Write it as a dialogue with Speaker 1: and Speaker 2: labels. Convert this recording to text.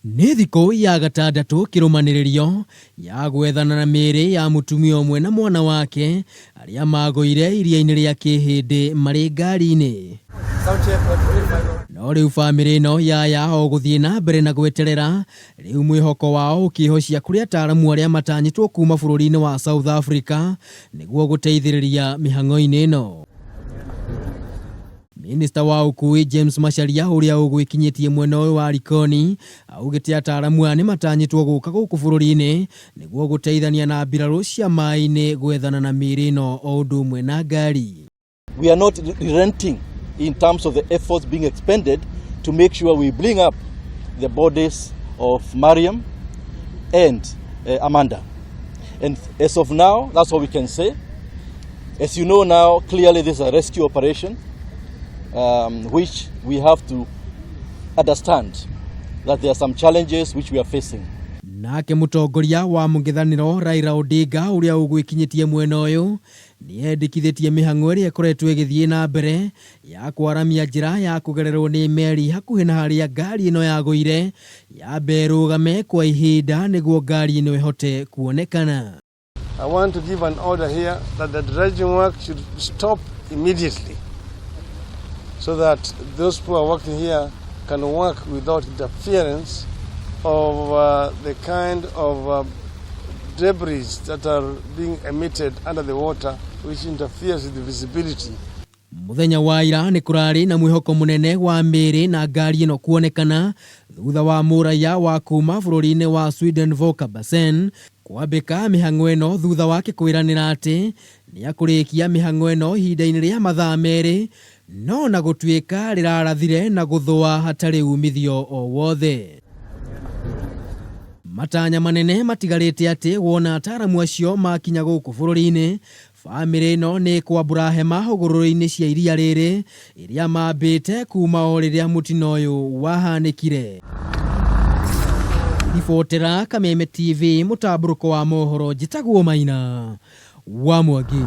Speaker 1: Nĩ thikũ ya gatandatũ kĩrũmanĩrĩrio ya gwethana na mĩĩrĩ ya mũtumia ũmwe na mwana wake arĩa magũire iria-inĩ rĩa Kĩhĩndĩ marĩ ngari-inĩ. No rĩu bamĩrĩ ĩno yaya o gũthiĩ na mbere na gweterera, rĩu mwĩhoko wao ũkĩhocia kũrĩ ataramu arĩa matanyĩtwo kuuma bũrũri-inĩ wa South Africa nĩguo gũteithĩrĩria mĩhang'o-inĩ ĩno. Minister wa ũkui James Macharia ũrĩa ũgwĩkinyĩtie mwena ũyũ wa Likoni augĩte ataramu aya nĩ matanyĩtwo gũka gũkũ bũrũri-inĩ nĩguo gũteithania na mbirarũ cia maĩ-inĩ gwethana na mĩĩrĩ ĩno o ũndũ ũmwe na ngari.
Speaker 2: We are not relenting in terms of the efforts being expended to make sure we bring up the bodies of Mariam and Amanda. And as of now, that's what we can say. As you know now, clearly this is a rescue operation. Which we have to understand that there are some challenges which we are facing.
Speaker 1: Nake mũtongoria wa mũng'ethanĩro Raila Odinga ũrĩa ũgwĩkinyĩtie mwena ũyũ nĩ endekithĩtie mĩhang'o ĩrĩa ĩkoretwo ĩgĩthiĩ na mbere ya kwaramia njĩra ya kũgererwo nĩ meri hakuhĩ na harĩa ngari ĩno yagũire yambe ĩrũgame kwa ihinda nĩguo ngari ĩno ĩhote kuonekana.
Speaker 3: I want to give an order here that the dredging work should stop immediately, so that those who are working here can work without interference of the kind of debris that are being emitted under the water, which interferes with the visibility.
Speaker 1: Muthenya wa ira nĩ kũrarĩ na mwĩhoko mũnene wa mĩĩrĩ na ngari ĩno kuonekana thutha wa mũraiya wa kuuma bũrũri-inĩ wa Sweden Volker Basen kwambĩka mĩhang'o ĩno thutha wake kwĩranĩra atĩ nĩ akũrĩkia mĩhang'o ĩno ihinda-inĩ rĩa mathaa merĩ, no na gũtuĩka rĩrarathire na gũthũa hatarĩ umithio o wothe. Matanya manene matigarĩte atĩ wona ataramu acio makinya gũkũ bũrũri-inĩ, bamĩrĩ ĩno nĩ kwambũra hema hũgũrũrũ-inĩ cia iria rĩrĩ iria mambĩte kuma o rĩrĩa mũtino ũyũ wahanĩkire. Ribotera Kameme TV, mũtambũrũko wa mohoro, njĩtagwo Maina wa Mwangi.